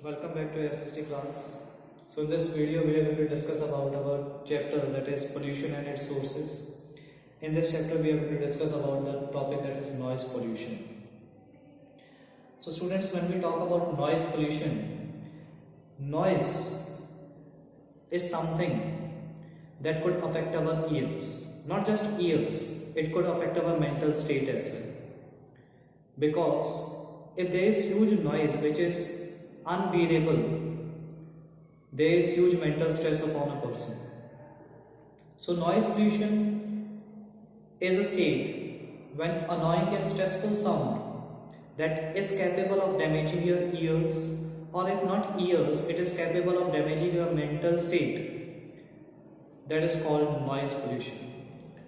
Welcome back to FST class. So in this video we are going to discuss about our chapter that is pollution and its sources. In this chapter we are going to discuss about the topic that is noise pollution. So students, when we talk about noise pollution, noise is something that could affect our ears. Not just ears, it could affect our mental state as well. Because if there is huge noise which is unbearable, there is huge mental stress upon a person. So noise pollution is a state when annoying and stressful sound that is capable of damaging your ears, or if not ears, it is capable of damaging your mental state. That is called noise pollution.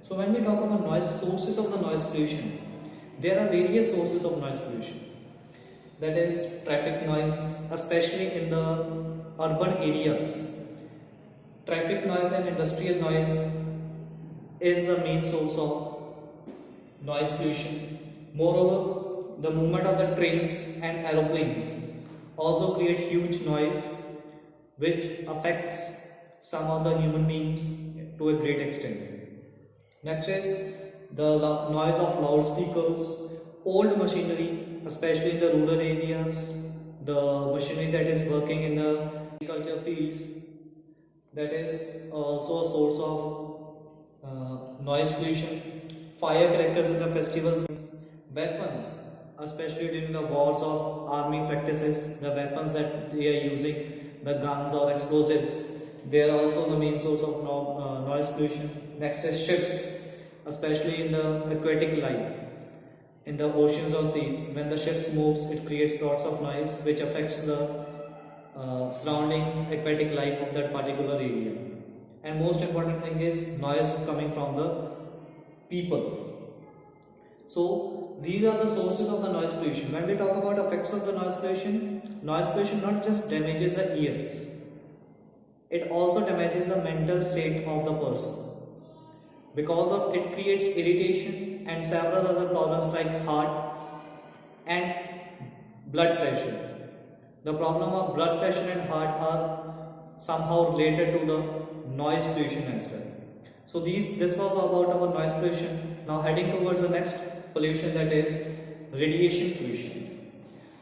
So when we talk about noise, sources of the noise pollution, there are various sources of noise pollution. That is traffic noise, especially in the urban areas. Traffic noise and industrial noise is the main source of noise pollution. Moreover, the movement of the trains and aeroplanes also create huge noise which affects some of the human beings to a great extent. Next is the noise of loudspeakers, old machinery, especially in the rural areas, the machinery that is working in the agriculture fields, that is also a source of noise pollution. Firecrackers in the festivals, weapons, especially during the wars of army practices, the weapons that they are using, the guns or explosives, they are also the main source of noise pollution. Next is ships, especially in the aquatic life, in the oceans or seas. When the ships moves, it creates lots of noise which affects the surrounding aquatic life of that particular area. And most important thing is noise coming from the people. So these are the sources of the noise pollution. When we talk about effects of the noise pollution not just damages the ears, it also damages the mental state of the person. Because of it creates irritation and several other problems like heart and blood pressure. The problem of blood pressure and heart are somehow related to the noise pollution as well. So this was about our noise pollution. Now heading towards the next pollution, that is radiation pollution.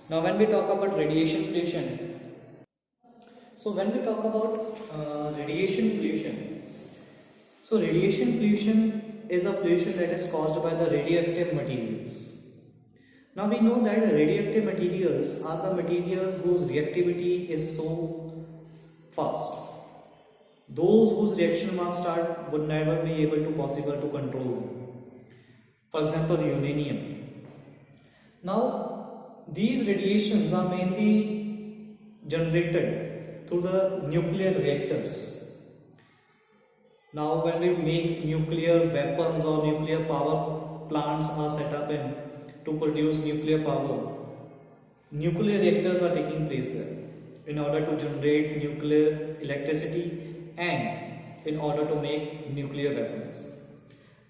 Now when we talk about radiation pollution, so radiation pollution is a pollution that is caused by the radioactive materials. Now we know that radioactive materials are the materials whose reactivity is so fast. Those whose reaction once start would never be able to possible to control them. For example, uranium. Now these radiations are mainly generated through the nuclear reactors. Now when we make nuclear weapons or nuclear power plants are set up in to produce nuclear power, nuclear reactors are taking place there in order to generate nuclear electricity and in order to make nuclear weapons.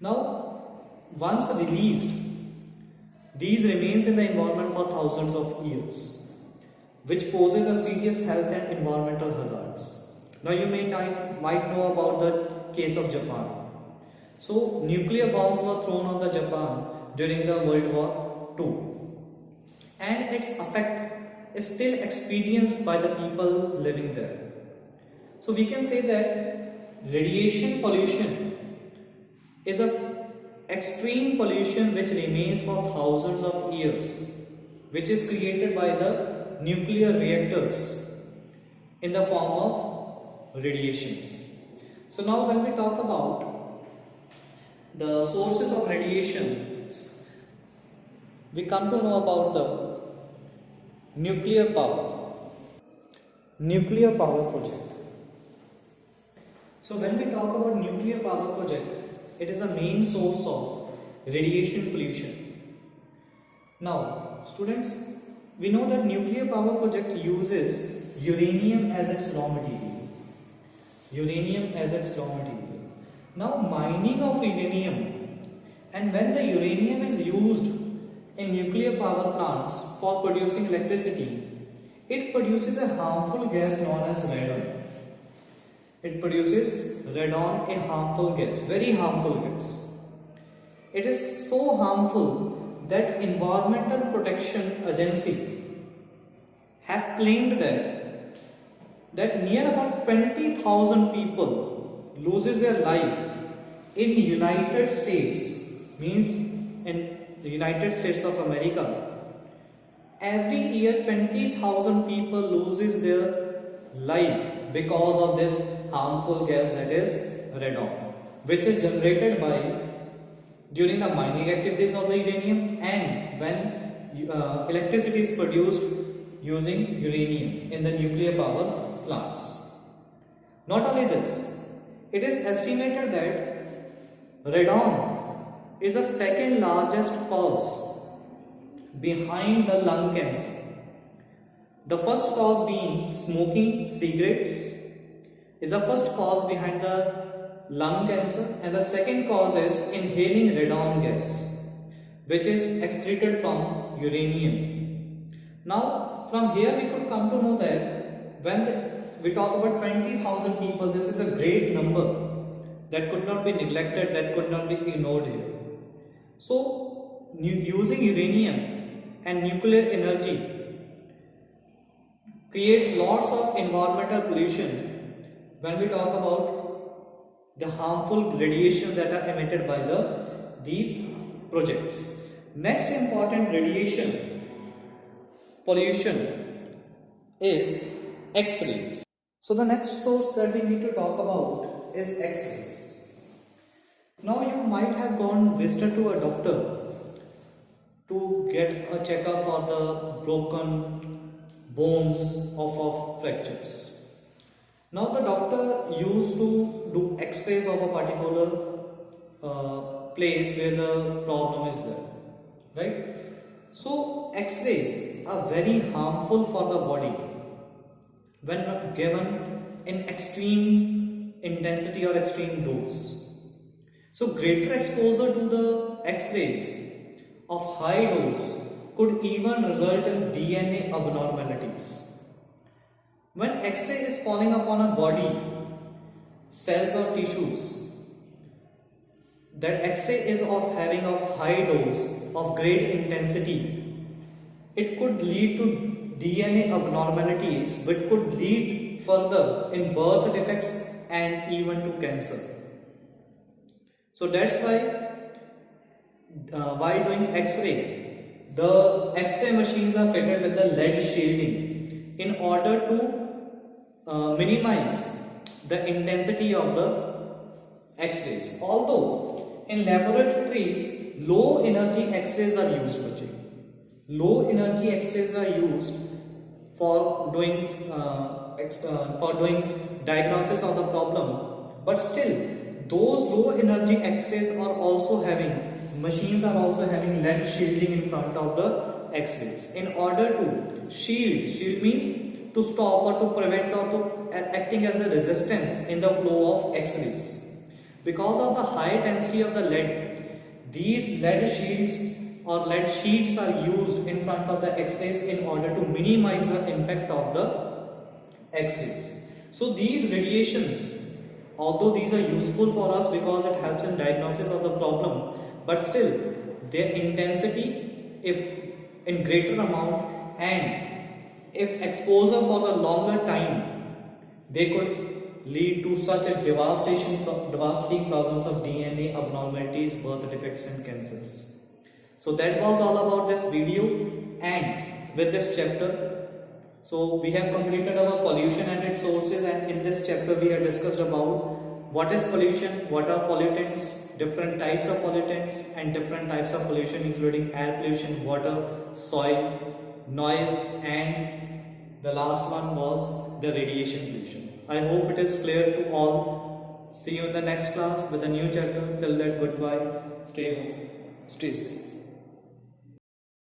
Now once released, these remains in the environment for thousands of years, which poses a serious health and environmental hazards. Now you might know about the case of Japan. So nuclear bombs were thrown on the Japan during the World War II, and its effect is still experienced by the people living there. So we can say that radiation pollution is an extreme pollution which remains for thousands of years, which is created by the nuclear reactors in the form of radiations. So now when we talk about the sources of radiations, we come to know about the nuclear power project. So when we talk about nuclear power project, it is a main source of radiation pollution. Now students, we know that nuclear power project uses uranium as its raw material. Now mining of uranium, and when the uranium is used in nuclear power plants for producing electricity, It produces a harmful gas known as radon. It produces radon, a harmful gas, very harmful gas. It is so harmful that Environmental Protection Agency have claimed that near about 20,000 people loses their life in United States, means in the United States of America. Every year 20,000 people loses their life because of this harmful gas, that is radon, which is generated during the mining activities of the uranium and when electricity is produced using uranium in the nuclear power plants. Not only this, it is estimated that radon is the second largest cause behind the lung cancer. The first cause being smoking cigarettes is the first cause behind the lung cancer, and the second cause is inhaling radon gas, which is excreted from uranium. Now from here we could come to know that when we talk about 20,000 people, this is a great number that could not be neglected, that could not be ignored here. So using uranium and nuclear energy creates lots of environmental pollution when we talk about the harmful radiation that are emitted by these projects. Next important radiation pollution is X-rays. So the next source that we need to talk about is X-rays. Now you might have visited to a doctor to get a checkup for the broken bones of fractures. Now the doctor used to do X-rays of a particular place where the problem is there, right? So X-rays are very harmful for the body when given in extreme intensity or extreme dose. So greater exposure to the X-rays of high dose could even result in DNA abnormalities. When X-ray is falling upon a body, cells or tissues, that X-ray is having high dose of great intensity, it could lead to DNA abnormalities, which could lead further in birth defects and even to cancer. So that's why while doing X-ray, the X-ray machines are fitted with the lead shielding in order to minimize the intensity of the X-rays. Although in laboratories low energy X-rays are used, low energy X-rays are used for doing diagnosis of the problem, but still those low energy X-rays are also having machines are also having lead shielding in front of the X-rays in order to shield means to stop or to prevent or to acting as a resistance in the flow of X-rays. Because of the high density of the lead, these lead shields or lead sheets are used in front of the X-rays in order to minimize the impact of the X-rays. So these radiations, although these are useful for us because it helps in diagnosis of the problem, but still their intensity, if in greater amount and if exposure for a longer time, they could lead to such a devastating problems of DNA abnormalities, birth defects and cancers. So that was all about this video and with this chapter. So we have completed our pollution and its sources, and in this chapter we have discussed about what is pollution, what are pollutants, different types of pollutants and different types of pollution including air pollution, water, soil, noise, and the last one was the radiation pollution. I hope it is clear to all. See you in the next class with a new chapter. Till that, goodbye. Stay home. Stay safe.